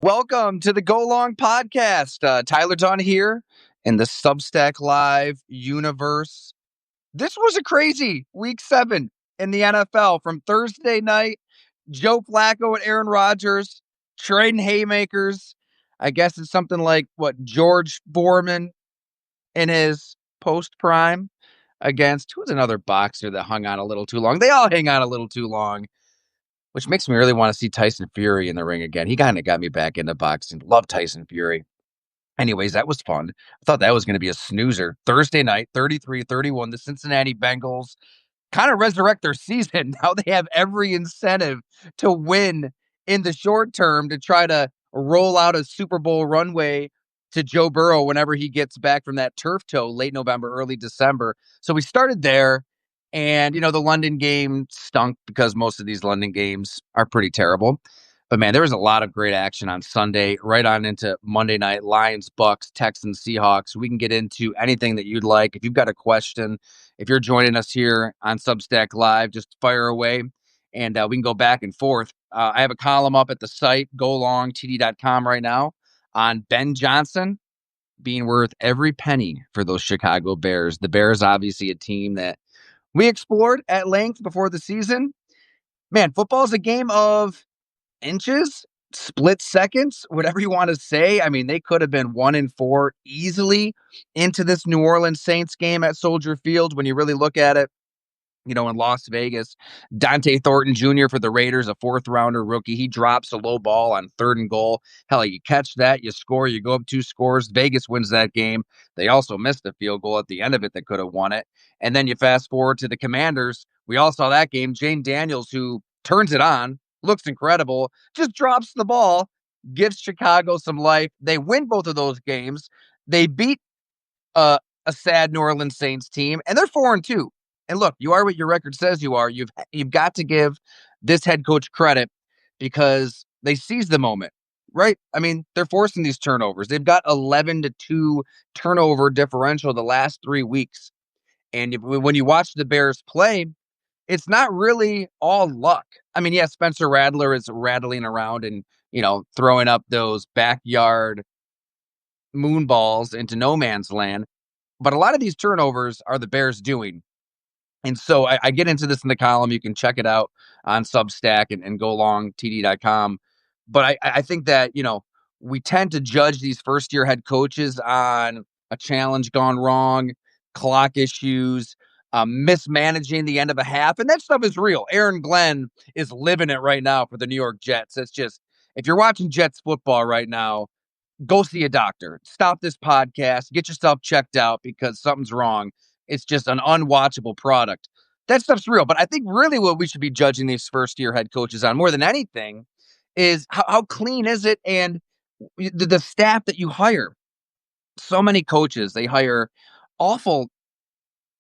Welcome to the Go Long podcast. Tyler Dunn here in the Substack Live universe. This was a crazy week 7 in the NFL from Thursday night. Joe Flacco and Aaron Rodgers trading haymakers. I guess it's something like what George Foreman in his post prime against who's another boxer that hung on a little too long. They all hang on a little too long, which makes me really want to see Tyson Fury in the ring again. He kind of got me back into boxing. Love Tyson Fury. Anyways, that was fun. I thought that was going to be a snoozer. Thursday night, 33-31, the Cincinnati Bengals kind of resurrect their season. Now they have every incentive to win in the short term to try to roll out a Super Bowl runway to Joe Burrow whenever he gets back from that turf toe late November, early December. So we started there. And, the London game stunk because most of these London games are pretty terrible. But man, there was a lot of great action on Sunday, right on into Monday night. Lions, Bucks, Texans, Seahawks. We can get into anything that you'd like. If you've got a question, if you're joining us here on Substack Live, just fire away and we can go back and forth. I have a column up at the site, golongtd.com right now on Ben Johnson being worth every penny for those Chicago Bears. The Bears, obviously a team that we explored at length before the season. Man, football is a game of inches, split seconds, whatever you want to say. I mean, they could have been 1-4 easily into this New Orleans Saints game at Soldier Field when you really look at it. In Las Vegas, Dante Thornton Jr. for the Raiders, a fourth-rounder rookie. He drops a low ball on 3rd and goal. Hell, you catch that, you score, you go up 2 scores. Vegas wins that game. They also missed a field goal at the end of it that could have won it. And then you fast forward to the Commanders. We all saw that game. Jane Daniels, who turns it on, looks incredible, just drops the ball, gives Chicago some life. They win both of those games. They beat a sad New Orleans Saints team, and they're 4-2. And look, you are what your record says you are. You've got to give this head coach credit because they seized the moment, right? I mean, they're forcing these turnovers. They've got 11-2 turnover differential the last 3 weeks. And when you watch the Bears play, it's not really all luck. I mean, yeah, Spencer Rattler is rattling around and, throwing up those backyard moon balls into no man's land. But a lot of these turnovers are the Bears doing. And so I get into this in the column. You can check it out on Substack and golongtd.com. But I think that, we tend to judge these first-year head coaches on a challenge gone wrong, clock issues, mismanaging the end of a half. And that stuff is real. Aaron Glenn is living it right now for the New York Jets. It's just, if you're watching Jets football right now, go see a doctor. Stop this podcast. Get yourself checked out because something's wrong. It's just an unwatchable product. That stuff's real. But I think really what we should be judging these first-year head coaches on more than anything is how clean is it and the staff that you hire. So many coaches, they hire awful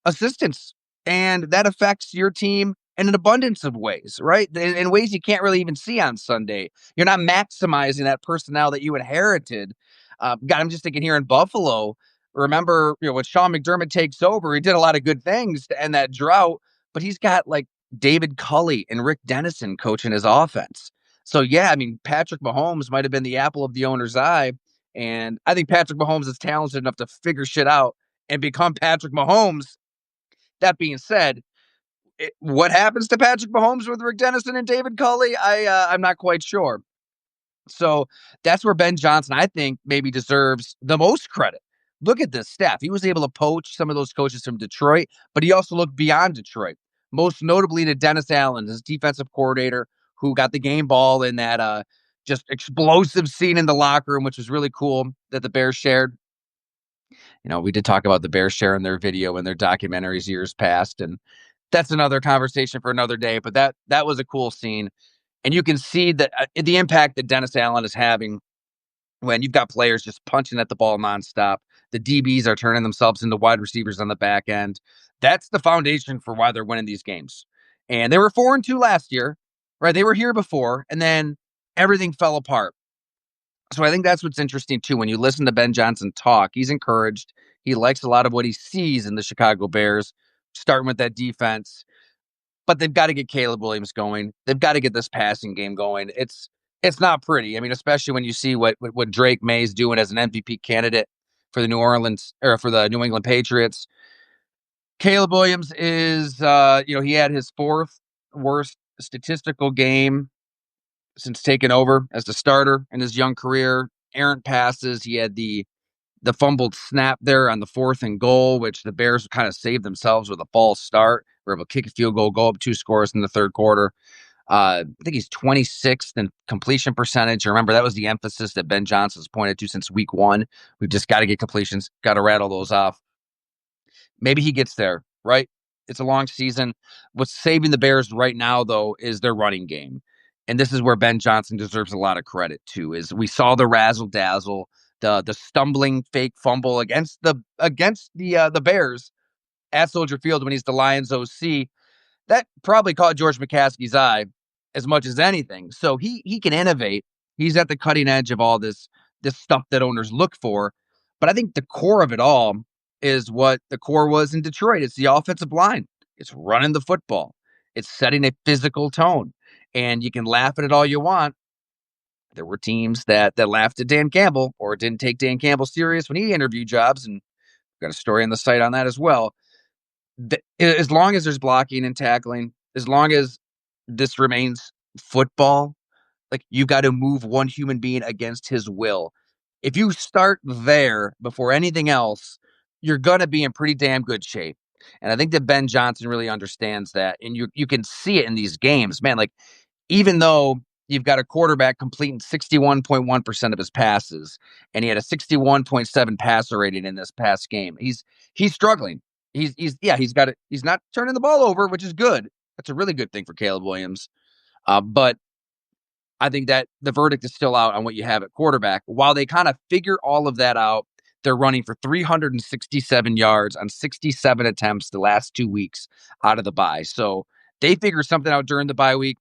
assistants, and that affects your team in an abundance of ways, right? In ways you can't really even see on Sunday. You're not maximizing that personnel that you inherited. God, I'm just thinking here in Buffalo. Remember, when Sean McDermott takes over, he did a lot of good things to end that drought, but he's got like David Culley and Rick Dennison coaching his offense. So yeah, I mean, Patrick Mahomes might have been the apple of the owner's eye, and I think Patrick Mahomes is talented enough to figure shit out and become Patrick Mahomes. That being said, what happens to Patrick Mahomes with Rick Dennison and David Culley? I'm not quite sure. So that's where Ben Johnson, I think, maybe deserves the most credit. Look at this staff. He was able to poach some of those coaches from Detroit, but he also looked beyond Detroit, most notably to Dennis Allen, his defensive coordinator, who got the game ball in that just explosive scene in the locker room, which was really cool that the Bears shared. We did talk about the Bears sharing their video and their documentaries years past, and that's another conversation for another day. But that was a cool scene, and you can see that the impact that Dennis Allen is having when you've got players just punching at the ball nonstop. The DBs are turning themselves into wide receivers on the back end. That's the foundation for why they're winning these games. And they were 4-2 last year, right? They were here before, and then everything fell apart. So I think that's what's interesting, too. When you listen to Ben Johnson talk, he's encouraged. He likes a lot of what he sees in the Chicago Bears, starting with that defense. But they've got to get Caleb Williams going. They've got to get this passing game going. It's not pretty. I mean, especially when you see what Drake May's doing as an MVP candidate for the New England Patriots. Caleb Williams is, he had his fourth worst statistical game since taking over as the starter in his young career. Errant passes. He had the fumbled snap there on the 4th and goal, which the Bears kind of saved themselves with a false start. We're able to kick a field goal, go up 2 scores in the third quarter. I think he's 26th in completion percentage. Remember, that was the emphasis that Ben Johnson's pointed to since week 1. We've just got to get completions, got to rattle those off. Maybe he gets there, right? It's a long season. What's saving the Bears right now, though, is their running game. And this is where Ben Johnson deserves a lot of credit, too, is we saw the razzle-dazzle, the stumbling fake fumble against the Bears at Soldier Field when he's the Lions OC. That probably caught George McCaskey's eye as much as anything. So he can innovate. He's at the cutting edge of all this stuff that owners look for. But I think the core of it all is what the core was in Detroit. It's the offensive line. It's running the football. It's setting a physical tone. And you can laugh at it all you want. There were teams that laughed at Dan Campbell or didn't take Dan Campbell serious when he interviewed jobs, and got a story on the site on that as well. As long as there's blocking and tackling, as long as this remains football, like you've got to move one human being against his will. If you start there before anything else, you're going to be in pretty damn good shape. And I think that Ben Johnson really understands that. And you can see it in these games, man. Like, even though you've got a quarterback completing 61.1% of his passes, and he had a 61.7 passer rating in this past game, he's struggling. He's got it. He's not turning the ball over, which is good. That's a really good thing for Caleb Williams. But I think that the verdict is still out on what you have at quarterback. While they kind of figure all of that out, they're running for 367 yards on 67 attempts the last 2 weeks out of the bye. So they figure something out during the bye week.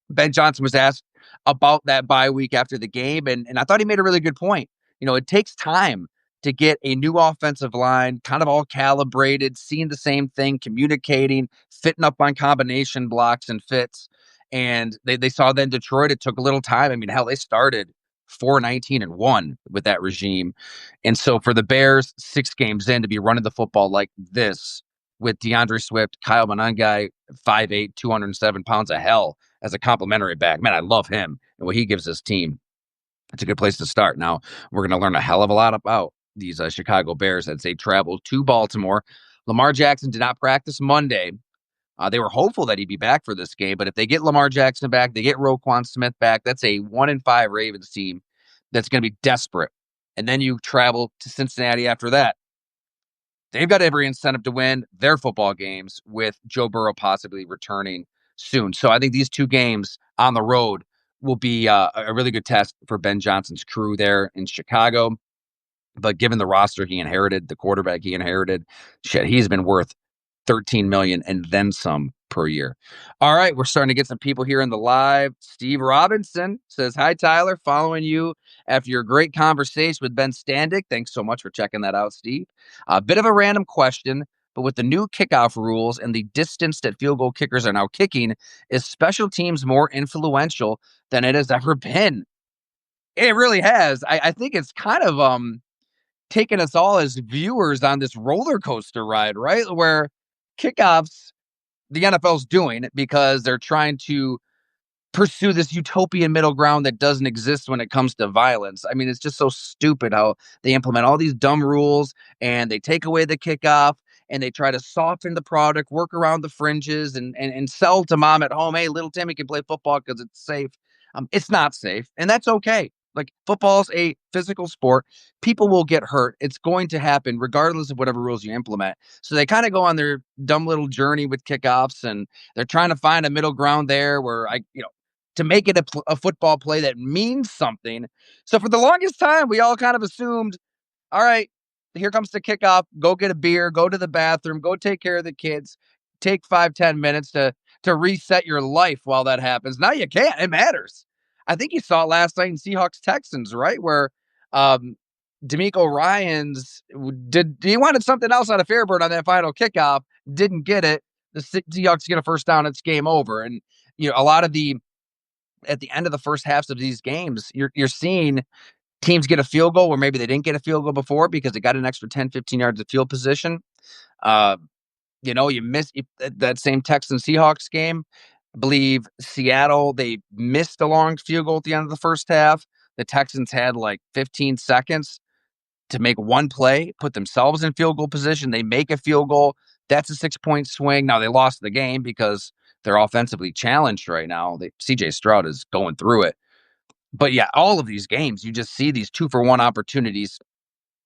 Ben Johnson was asked about that bye week after the game, and I thought he made a really good point. It takes time to get a new offensive line kind of all calibrated, seeing the same thing, communicating, fitting up on combination blocks and fits. And they saw that in Detroit. It took a little time. I mean, hell, they started 4-19-1 with that regime. And so for the Bears, 6 games in, to be running the football like this with DeAndre Swift, Kyle Monangai, 5'8", 207 pounds of hell as a complimentary back. Man, I love him and what he gives his team. It's a good place to start. Now, we're going to learn a hell of a lot about these Chicago Bears as they travel to Baltimore. Lamar Jackson did not practice Monday. They were hopeful that he'd be back for this game, but if they get Lamar Jackson back, they get Roquan Smith back, that's a 1-5 Ravens team that's going to be desperate. And then you travel to Cincinnati after that. They've got every incentive to win their football games with Joe Burrow possibly returning soon. So I think these 2 games on the road will be a really good test for Ben Johnson's crew there in Chicago. But given the roster he inherited, the quarterback he inherited, shit, he's been worth $13 million and then some per year. All right, we're starting to get some people here in the live. Steve Robinson says, "Hi, Tyler. Following you after your great conversation with Ben Standick." Thanks so much for checking that out, Steve. A bit of a random question, but with the new kickoff rules and the distance that field goal kickers are now kicking, is special teams more influential than it has ever been? It really has. I think it's kind of taken us all as viewers on this roller coaster ride, right? Where kickoffs, the NFL's doing it because they're trying to pursue this utopian middle ground that doesn't exist when it comes to violence. I mean, it's just so stupid how they implement all these dumb rules and they take away the kickoff and they try to soften the product, work around the fringes and sell to mom at home, hey, little Timmy can play football because it's safe. It's not safe, and that's okay. Like, football's a physical sport. People will get hurt. It's going to happen regardless of whatever rules you implement. So they kind of go on their dumb little journey with kickoffs, and they're trying to find a middle ground there where to make it a football play that means something. So for the longest time, we all kind of assumed, all right, here comes the kickoff. Go get a beer, go to the bathroom, go take care of the kids. Take 5-10 minutes to reset your life while that happens. Now you can't. It matters. I think you saw it last night in Seahawks Texans, right? Where D'Amico Ryans he wanted something else out of Fairburn on that final kickoff, didn't get it. The Seahawks get a first down, it's game over. And a lot of the at the end of the first halves of these games, you're seeing teams get a field goal where maybe they didn't get a field goal before because they got an extra 10, 15 yards of field position. Uh, you miss that same Texans Seahawks game. I believe Seattle, they missed a long field goal at the end of the first half. The Texans had like 15 seconds to make one play, put themselves in field goal position. They make a field goal. That's a 6-point swing. Now they lost the game because they're offensively challenged right now. CJ Stroud is going through it. But yeah, all of these games, you just see these 2-for-1 opportunities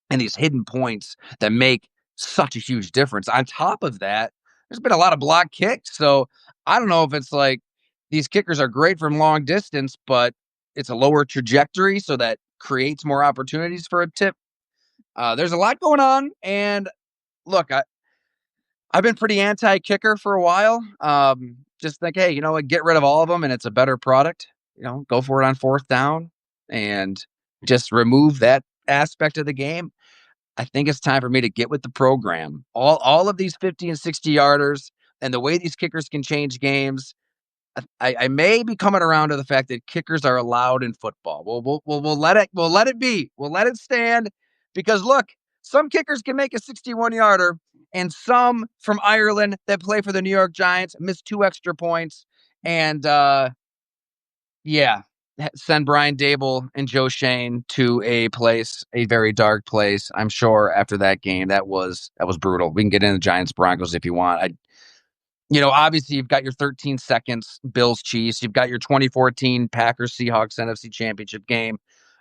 and these hidden points that make such a huge difference. On top of that, there's been a lot of block kicks. So I don't know if it's like these kickers are great from long distance, but it's a lower trajectory. So that creates more opportunities for a tip. There's a lot going on. And look, I've been pretty anti-kicker for a while. Just think, hey, get rid of all of them and it's a better product. Go for it on fourth down and just remove that aspect of the game. I think it's time for me to get with the program. All of these 50 and 60 yarders and the way these kickers can change games. I may be coming around to the fact that kickers are allowed in football. We'll let it be. We'll let it stand because look, some kickers can make a 61 yarder and some from Ireland that play for the New York Giants miss 2 extra points. And yeah, send Brian Dable and Joe Shane to a very dark place. I'm sure after that game, that was brutal. We can get into Giants Broncos if you want. Obviously you've got your 13 seconds Bills Chiefs. You've got your 2014 Packers Seahawks NFC Championship game.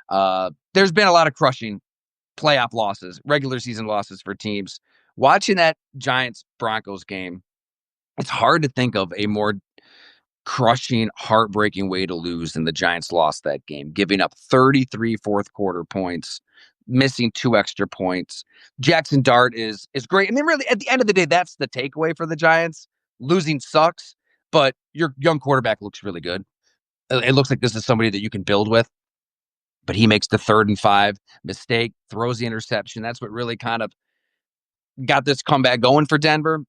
There's been a lot of crushing playoff losses, regular season losses for teams. Watching that Giants Broncos game, it's hard to think of a more crushing, heartbreaking way to lose than the Giants lost that game, giving up 33 fourth quarter points, missing 2 extra points. Jackson Dart is great. And then really at the end of the day, that's the takeaway for the Giants. Losing sucks, but your young quarterback looks really good. It looks like this is somebody that you can build with, but he makes the 3rd and 5 mistake, throws the interception. That's what really kind of got this comeback going for Denver.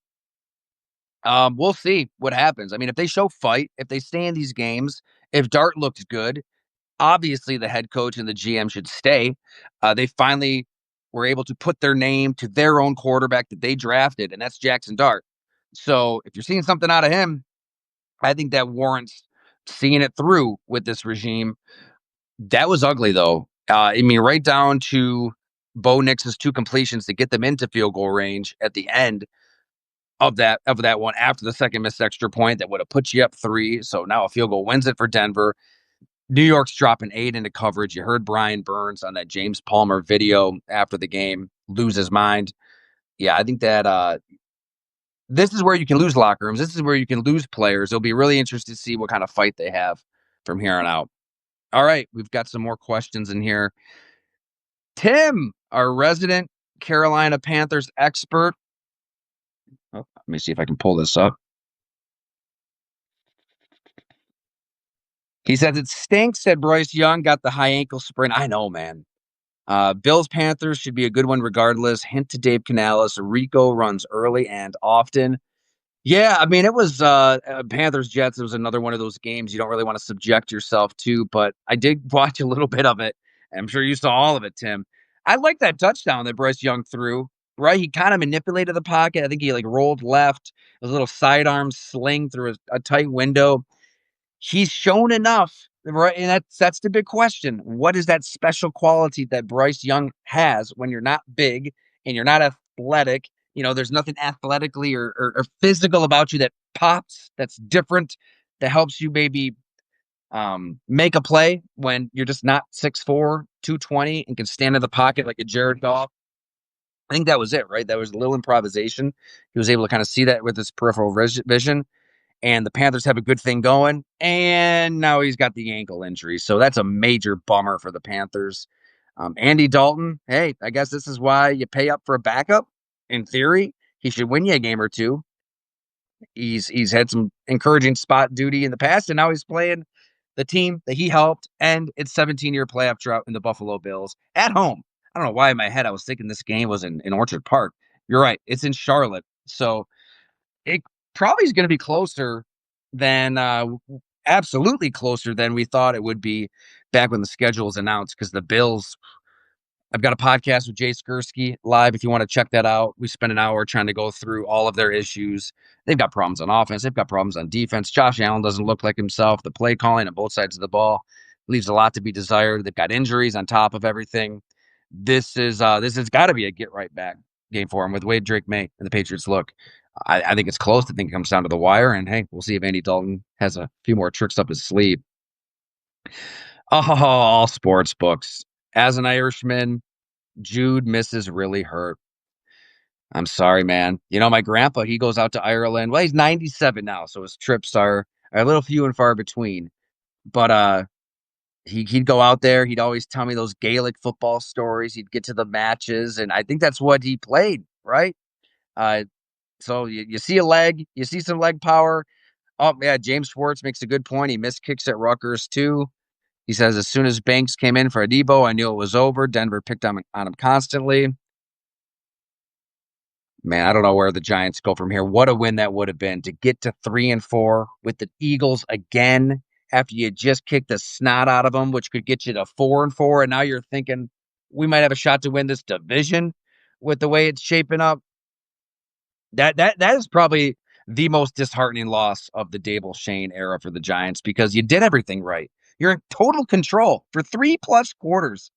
We'll see what happens. I mean, if they show fight, if they stay in these games, if Dart looks good, obviously the head coach and the GM should stay. They finally were able to put their name to their own quarterback that they drafted, and that's Jackson Dart. So if you're seeing something out of him, I think that warrants seeing it through with this regime. That was ugly, though. Right down to Bo Nix's 2 completions to get them into field goal range at the end of that one after the second missed extra point that would have put you up 3. So now a field goal wins it for Denver. New York's dropping 8 into coverage. You heard Brian Burns on that James Palmer video after the game lose his mind. Yeah, I think that this is where you can lose locker rooms. This is where you can lose players. It'll be really interesting to see what kind of fight they have from here on out. All right, we've got some more questions in here. Tim, our resident Carolina Panthers expert. Oh, let me see if I can pull this up. He says it stinks that Bryce Young got the high ankle sprain. I know, man. Bills Panthers should be a good one regardless. Hint to Dave Canales. Rico runs early and often. Yeah, I mean, it was Panthers Jets. It was another one of those games you don't really want to subject yourself to, but I did watch a little bit of it. I'm sure you saw all of it, Tim. I like that touchdown that Bryce Young threw, right? He kind of manipulated the pocket. I think he rolled left, a little sidearm sling through a tight window. He's shown enough, right? And that's the big question. What is that special quality that Bryce Young has when you're not big and you're not athletic? There's nothing athletically or physical about you that pops, that's different, that helps you maybe make a play when you're just not 6'4", 220 and can stand in the pocket like a Jared Goff. I think that was it, right? That was a little improvisation. He was able to kind of see that with his peripheral vision. And the Panthers have a good thing going. And now he's got the ankle injury. So that's a major bummer for the Panthers. Andy Dalton, hey, I guess this is why you pay up for a backup. In theory, he should win you a game or two. He's had some encouraging spot duty in the past, and now he's playing the team that he helped end its 17-year playoff drought in the Buffalo Bills at home. I don't know why in my head I was thinking this game was in Orchard Park. You're right. It's in Charlotte. So it probably is going to be closer than absolutely closer than we thought it would be back when the schedule was announced, because the Bills, I've got a podcast with Jay Skursky live. If you want to check that out, we spent an hour trying to go through all of their issues. They've got problems on offense. They've got problems on defense. Josh Allen doesn't look like himself. The play calling on both sides of the ball leaves a lot to be desired. They've got injuries on top of everything. This has got to be a get right back game for him with Wade Drake May and the Patriots. Look, I think it's close. I think it comes down to the wire. And hey, we'll see if Andy Dalton has a few more tricks up his sleeve. Oh, all sports books. As an Irishman, Jude misses really hurt. I'm sorry, man. You know, my grandpa, he goes out to Ireland. Well, he's 97 now, so his trips are a little few and far between. But he'd go out there. He'd always tell me those Gaelic football stories. He'd get to the matches, and I think that's what he played, right? Uh, so you see a leg, you see some leg power. Oh, yeah, James Schwartz makes a good point. He missed kicks at Rutgers, too. He says, as soon as Banks came in for Adebo, I knew it was over. Denver picked on him constantly. Man, I don't know where the Giants go from here. What a win that would have been to get to 3-4 with the Eagles again after you just kicked the snot out of them, which could get you to 4-4. And now you're thinking we might have a shot to win this division with the way it's shaping up. That is probably the most disheartening loss of the Dable Shane era for the Giants, because you did everything right. You're in total control for 3+ quarters.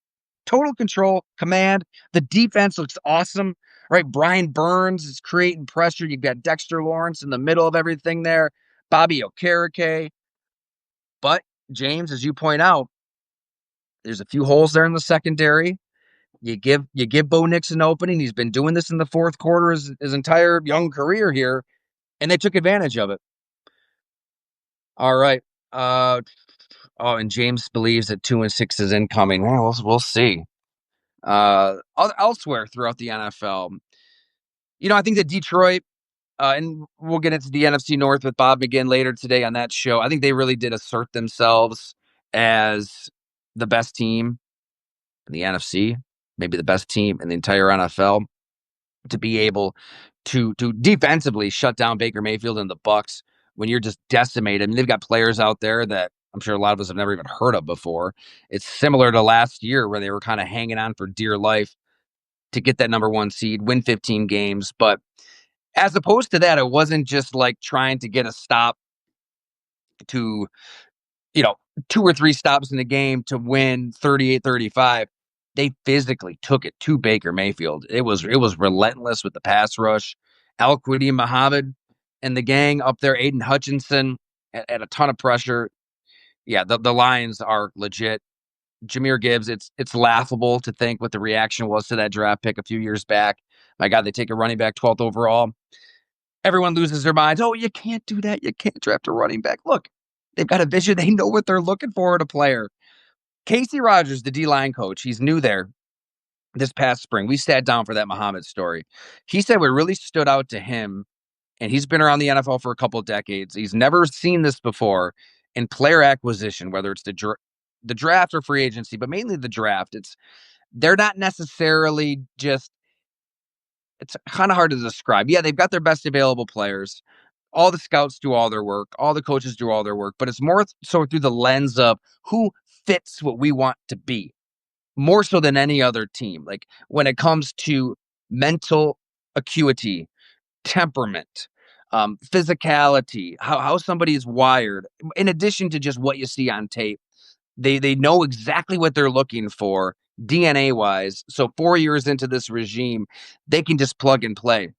Total control, command. The defense looks awesome, right? Brian Burns is creating pressure. You've got Dexter Lawrence in the middle of everything there. Bobby Okereke. But, James, as you point out, there's a few holes there in the secondary. You give Bo Nix an opening. He's been doing this in the fourth quarter his entire young career here, and they took advantage of it. All right. And James believes that 2-6 is incoming. Well, we'll see. Elsewhere throughout the NFL, I think that Detroit, and we'll get into the NFC North with Bob McGinn later today on that show. I think they really did assert themselves as the best team in the NFC, maybe the best team in the entire NFL, to be able to defensively shut down Baker Mayfield and the Bucs when you're just decimated. I mean, they've got players out there that I'm sure a lot of us have never even heard of before. It's similar to last year where they were kind of hanging on for dear life to get that number 1 seed, win 15 games. But as opposed to that, it wasn't just like trying to get a stop to, 2 or 3 stops in the game to win 38-35. They physically took it to Baker Mayfield. It was relentless with the pass rush. Al-Quiddy Muhammad and the gang up there, Aiden Hutchinson at a ton of pressure. Yeah, the Lions are legit. Jahmyr Gibbs, it's laughable to think what the reaction was to that draft pick a few years back. My God, they take a running back 12th overall. Everyone loses their minds. Oh, you can't do that. You can't draft a running back. Look, they've got a vision. They know what they're looking for in a player. Casey Rogers, the D-line coach, he's new there this past spring. We sat down for that Muhammad story. He said what really stood out to him, and he's been around the NFL for a couple of decades. He's never seen this before in player acquisition, whether it's the draft or free agency, but mainly the draft. They're not necessarily just, it's kind of hard to describe. Yeah, they've got their best available players. All the scouts do all their work. All the coaches do all their work, but it's more so through the lens of who fits what we want to be, more so than any other team. Like when it comes to mental acuity, temperament, physicality, how somebody is wired, in addition to just what you see on tape. They know exactly what they're looking for DNA wise. So 4 years into this regime, they can just plug and play.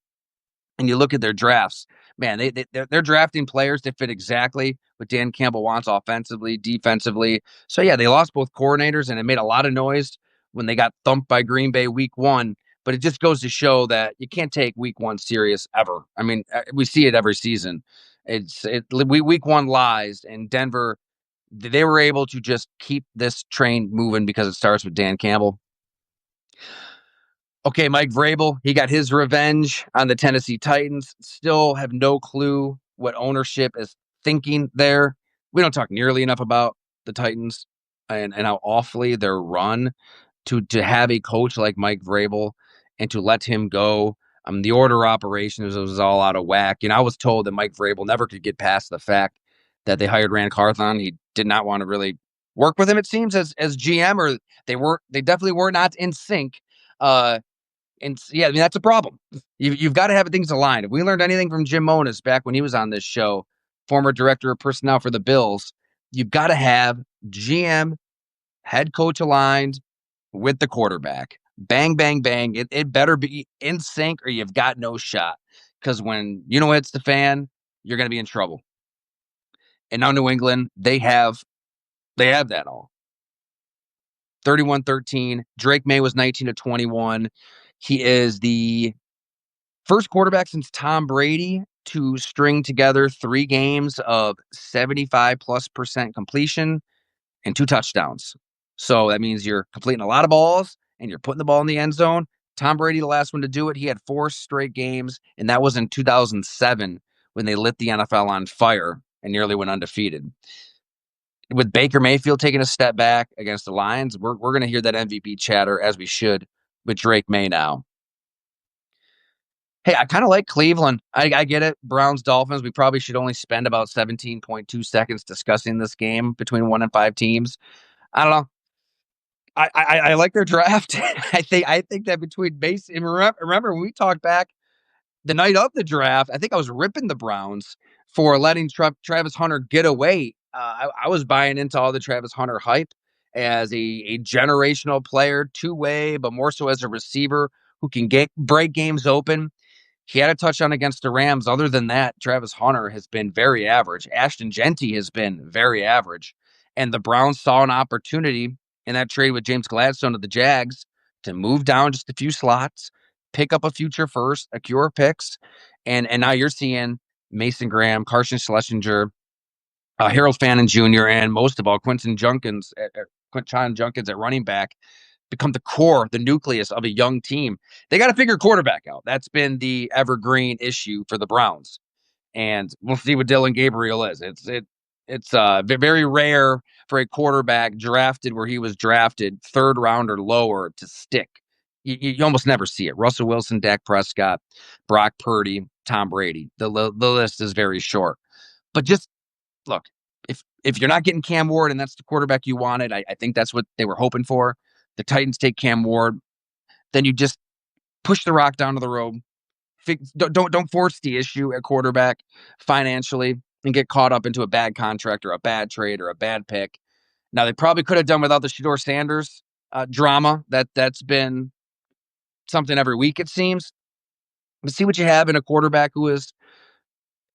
And you look at their drafts, man, they're drafting players that fit exactly what Dan Campbell wants offensively, defensively. So yeah, they lost both coordinators, and it made a lot of noise when they got thumped by Green Bay week 1. But it just goes to show that you can't take week 1 serious ever. I mean, we see it every season. Week 1 lies, and Denver, they were able to just keep this train moving because it starts with Dan Campbell. Okay, Mike Vrabel, he got his revenge on the Tennessee Titans. Still have no clue what ownership is thinking there. We don't talk nearly enough about the Titans and how awfully they're run. To have a coach like Mike Vrabel and to let him go. The order of operations was all out of whack. I was told that Mike Vrabel never could get past the fact that they hired Rand Carthon. He did not want to really work with him, it seems, as GM, or they definitely were not in sync. And yeah, I mean, that's a problem. You've got to have things aligned. If we learned anything from Jim Monas back when he was on this show, former director of personnel for the Bills, you've got to have GM, head coach aligned with the quarterback. Bang, bang, bang. It better be in sync or you've got no shot. Because when it's the fan, you're going to be in trouble. And now New England, they have that all. 31-13. Drake May was 19-21. He is the first quarterback since Tom Brady to string together 3 games of 75+% completion and 2 touchdowns. So that means you're completing a lot of balls and you're putting the ball in the end zone. Tom Brady, the last one to do it, he had 4 straight games, and that was in 2007 when they lit the NFL on fire and nearly went undefeated. With Baker Mayfield taking a step back against the Lions, we're going to hear that MVP chatter, as we should, with Drake May now. Hey, I kind of like Cleveland. I get it. Browns, Dolphins. We probably should only spend about 17.2 seconds discussing this game between 1 and 5 teams. I don't know. I like their draft. I think that between base and remember when we talked back the night of the draft, I think I was ripping the Browns for letting Travis Hunter get away. I was buying into all the Travis Hunter hype as a generational player, two-way, but more so as a receiver who can break games open. He had a touchdown against the Rams. Other than that, Travis Hunter has been very average. Ashton Genty has been very average. And the Browns saw an opportunity in that trade with James Gladstone of the Jags to move down just a few slots, pick up a future first, accrue picks. And now you're seeing Mason Graham, Carson Schlesinger, Harold Fannin Jr., and most of all, Quinton Junkins at running back become the core, the nucleus of a young team. They got to figure quarterback out. That's been the evergreen issue for the Browns. And we'll see what Dylan Gabriel is. It's very rare for a quarterback drafted where he was drafted 3rd round or lower to stick. You almost never see it. Russell Wilson, Dak Prescott, Brock Purdy, Tom Brady. The list is very short. But just look, if you're not getting Cam Ward and that's the quarterback you wanted, I think that's what they were hoping for. The Titans take Cam Ward, then you just push the rock down to the road. Don't force the issue at quarterback financially and get caught up into a bad contract or a bad trade or a bad pick. Now, they probably could have done without the Shedeur Sanders drama. That's been something every week, it seems. But see what you have in a quarterback who is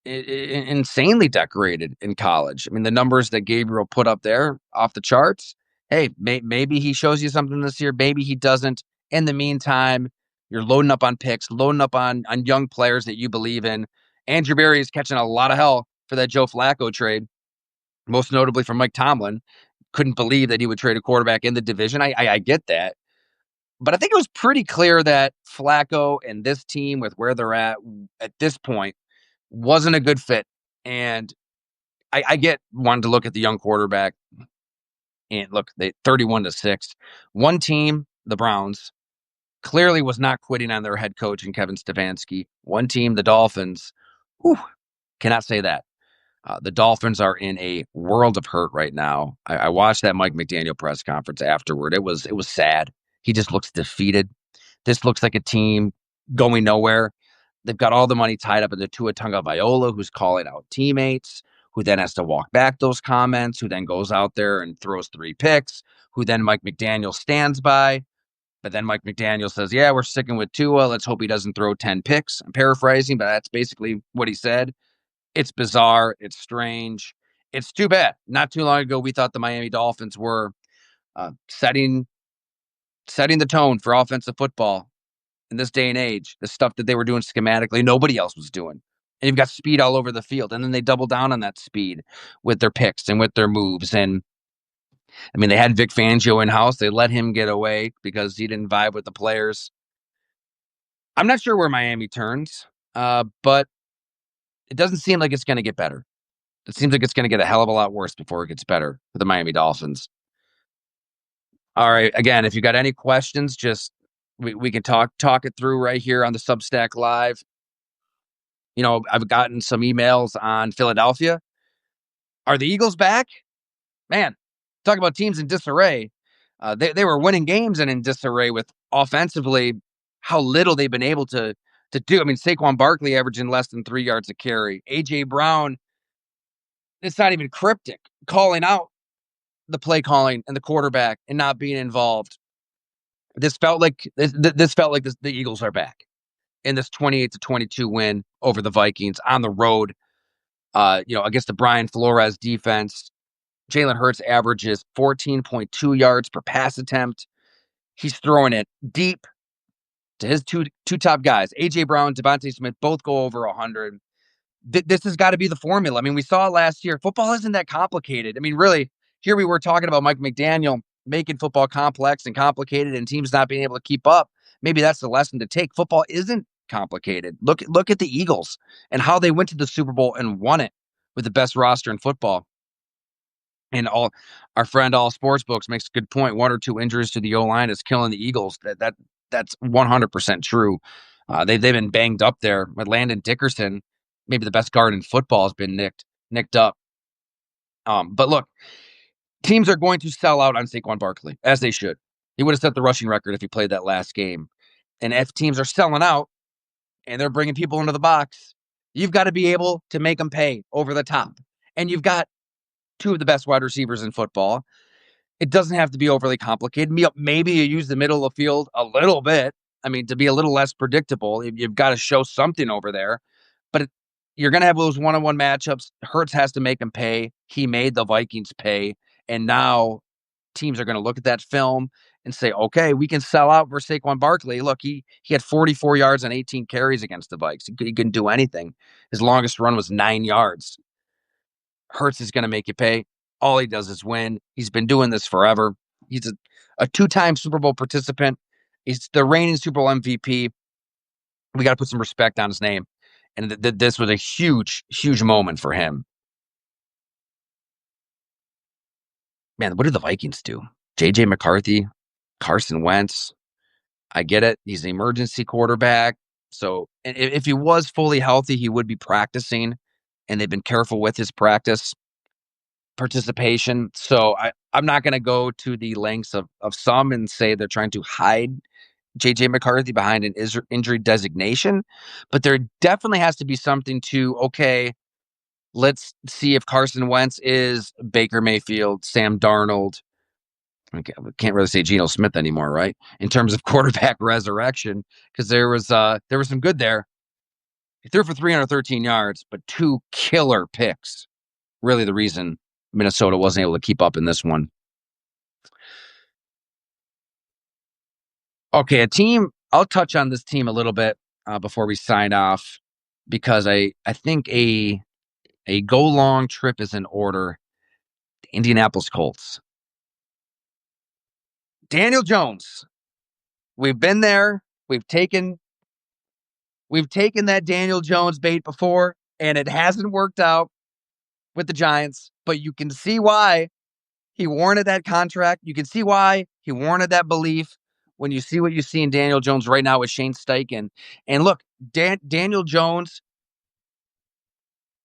insanely decorated in college. I mean, the numbers that Gabriel put up there off the charts. Hey, maybe he shows you something this year. Maybe he doesn't. In the meantime, you're loading up on picks, loading up on young players that you believe in. Andrew Berry is catching a lot of hell for that Joe Flacco trade, most notably from Mike Tomlin. Couldn't believe that he would trade a quarterback in the division. I get that. But I think it was pretty clear that Flacco and this team, with where they're at this point, wasn't a good fit. And I get wanting to look at the young quarterback and look, they 31-6. One team, the Browns, clearly was not quitting on their head coach and Kevin Stefanski. One team, the Dolphins, cannot say that. The Dolphins are in a world of hurt right now. I watched that Mike McDaniel press conference afterward. It was sad. He just looks defeated. This looks like a team going nowhere. They've got all the money tied up into Tua Tagovailoa, who's calling out teammates, who then has to walk back those comments, who then goes out there and throws 3 picks, who then Mike McDaniel stands by. But then Mike McDaniel says, yeah, we're sticking with Tua. Let's hope he doesn't throw 10 picks. I'm paraphrasing, but that's basically what he said. It's bizarre. It's strange. It's too bad. Not too long ago, we thought the Miami Dolphins were setting the tone for offensive football. In this day and age, the stuff that they were doing schematically, nobody else was doing. And you've got speed all over the field. And then they double down on that speed with their picks and with their moves. And I mean, they had Vic Fangio in-house. They let him get away because he didn't vibe with the players. I'm not sure where Miami turns, but it doesn't seem like it's going to get better. It seems like it's going to get a hell of a lot worse before it gets better for the Miami Dolphins. All right. Again, if you got any questions, just we can talk it through right here on the Substack Live. I've gotten some emails on Philadelphia. Are the Eagles back? Man, talk about teams in disarray. They were winning games and in disarray with offensively how little they've been able to do. I mean, Saquon Barkley averaging less than 3 yards a carry. A.J. Brown, it's not even cryptic, calling out the play calling and the quarterback and not being involved. This felt like the Eagles are back in this 28-22 win over the Vikings on the road. Against the Brian Flores defense. Jalen Hurts averages 14.2 yards per pass attempt. He's throwing it deep to his two top guys. A.J. Brown, Devontae Smith, both go over 100. This has got to be the formula. I mean, we saw it last year. Football isn't that complicated. I mean, really, here we were talking about Mike McDaniel making football complex and complicated and teams not being able to keep up. Maybe that's the lesson to take. Football isn't complicated. Look at the Eagles and how they went to the Super Bowl and won it with the best roster in football. And our friend All Sportsbooks makes a good point. 1 or 2 injuries to the O-line is killing the Eagles. That's 100% true. They've been banged up there. With Landon Dickerson, maybe the best guard in football, has been nicked up. But look, teams are going to sell out on Saquon Barkley, as they should. He would have set the rushing record if he played that last game. And if teams are selling out and they're bringing people into the box, you've got to be able to make them pay over the top. And you've got 2 of the best wide receivers in football. It doesn't have to be overly complicated. Maybe you use the middle of the field a little bit. I mean, to be a little less predictable, you've got to show something over there. But you're going to have those one-on-one matchups. Hurts has to make them pay. He made the Vikings pay. And now teams are going to look at that film and say, okay, we can sell out for Saquon Barkley. Look, he had 44 yards on 18 carries against the Vikes. He couldn't do anything. His longest run was 9 yards. Hurts is going to make you pay. All he does is win. He's been doing this forever. He's a 2-time Super Bowl participant. He's the reigning Super Bowl MVP. We got to put some respect on his name. And this was a huge, huge moment for him. Man, what did the Vikings do? J.J. McCarthy, Carson Wentz. I get it. He's an emergency quarterback. So if he was fully healthy, he would be practicing. And they've been careful with his practice participation. So I'm not going to go to the lengths of some and say they're trying to hide J.J. McCarthy behind an injury designation. But there definitely has to be something to, okay, let's see if Carson Wentz is Baker Mayfield, Sam Darnold. We can't really say Geno Smith anymore, right? In terms of quarterback resurrection, because there was some good there. He threw for 313 yards, but 2 killer picks. Really the reason Minnesota wasn't able to keep up in this one. Okay, I'll touch on this team a little bit before we sign off, because I think a go-long trip is in order. The Indianapolis Colts. Daniel Jones. We've been there. We've taken that Daniel Jones bait before, and it hasn't worked out with the Giants, but you can see why he warranted that contract. You can see why he warranted that belief when you see what you see in Daniel Jones right now with Shane Steichen. And look, Daniel Jones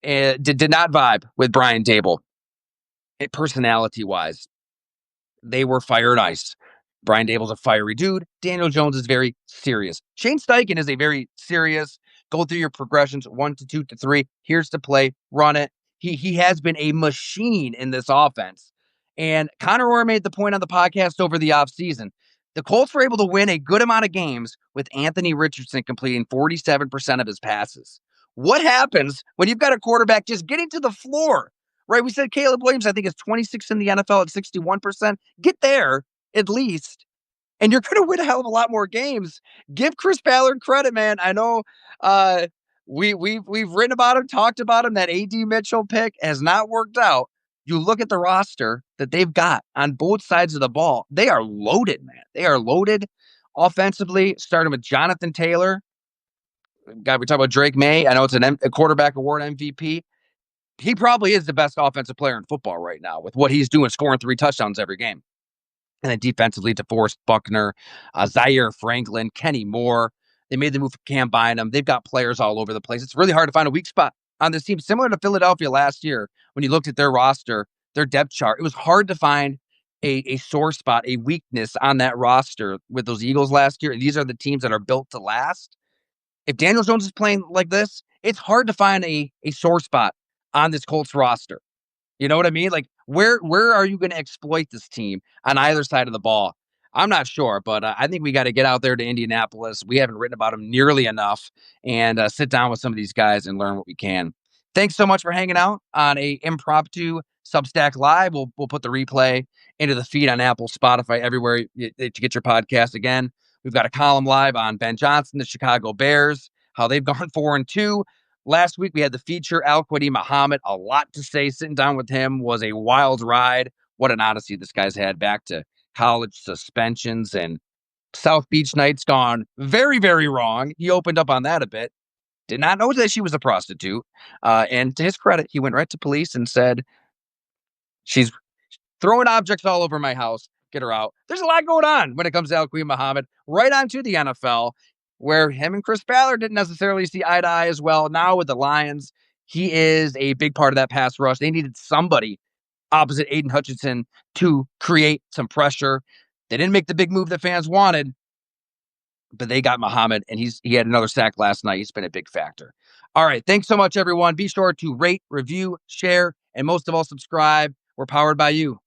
did not vibe with Brian Dable, personality-wise. They were fire and ice. Brian Dable's a fiery dude. Daniel Jones is very serious. Shane Steichen is a very serious, go through your progressions, 1 to 2 to 3. Here's the play, run it. He has been a machine in this offense. And Connor Orr made the point on the podcast over the offseason. The Colts were able to win a good amount of games with Anthony Richardson completing 47% of his passes. What happens when you've got a quarterback just getting to the floor? Right? We said Caleb Williams, I think, is 26 in the NFL at 61%. Get there at least, and you're going to win a hell of a lot more games. Give Chris Ballard credit, man. I know we've written about him, talked about him. That A.D. Mitchell pick has not worked out. You look at the roster that they've got on both sides of the ball. They are loaded, man. They are loaded offensively, starting with Jonathan Taylor. God, we talk about Drake May. I know it's a quarterback award MVP. He probably is the best offensive player in football right now with what he's doing, scoring 3 touchdowns every game. And then defensively, DeForest Buckner, Zaire Franklin, Kenny Moore. They made the move for Cam Bynum. They've got players all over the place. It's really hard to find a weak spot on this team, similar to Philadelphia last year when you looked at their roster, their depth chart. It was hard to find a sore spot, a weakness on that roster with those Eagles last year. These are the teams that are built to last. If Daniel Jones is playing like this, it's hard to find a sore spot on this Colts roster. You know what I mean? Like, where are you going to exploit this team on either side of the ball? I'm not sure, but I think we got to get out there to Indianapolis. We haven't written about them nearly enough, and sit down with some of these guys and learn what we can. Thanks so much for hanging out on a impromptu Substack Live. We'll put the replay into the feed on Apple, Spotify, everywhere to get your podcast. Again, we've got a column live on Ben Johnson, the Chicago Bears, how they've gone 4-2. Last week, we had the feature Al-Quadi Muhammad. A lot to say. Sitting down with him was a wild ride. What an odyssey this guy's had, back to college suspensions and South Beach nights gone very, very wrong. He opened up on that a bit. Did not know that she was a prostitute. And to his credit, he went right to police and said, she's throwing objects all over my house. Get her out. There's a lot going on when it comes to Al-Quadi Muhammad. Right on to the NFL, where him and Chris Ballard didn't necessarily see eye to eye as well. Now with the Lions, he is a big part of that pass rush. They needed somebody opposite Aiden Hutchinson to create some pressure. They didn't make the big move that fans wanted, but they got Muhammad, and he had another sack last night. He's been a big factor. All right. Thanks so much, everyone. Be sure to rate, review, share, and most of all, subscribe. We're powered by you.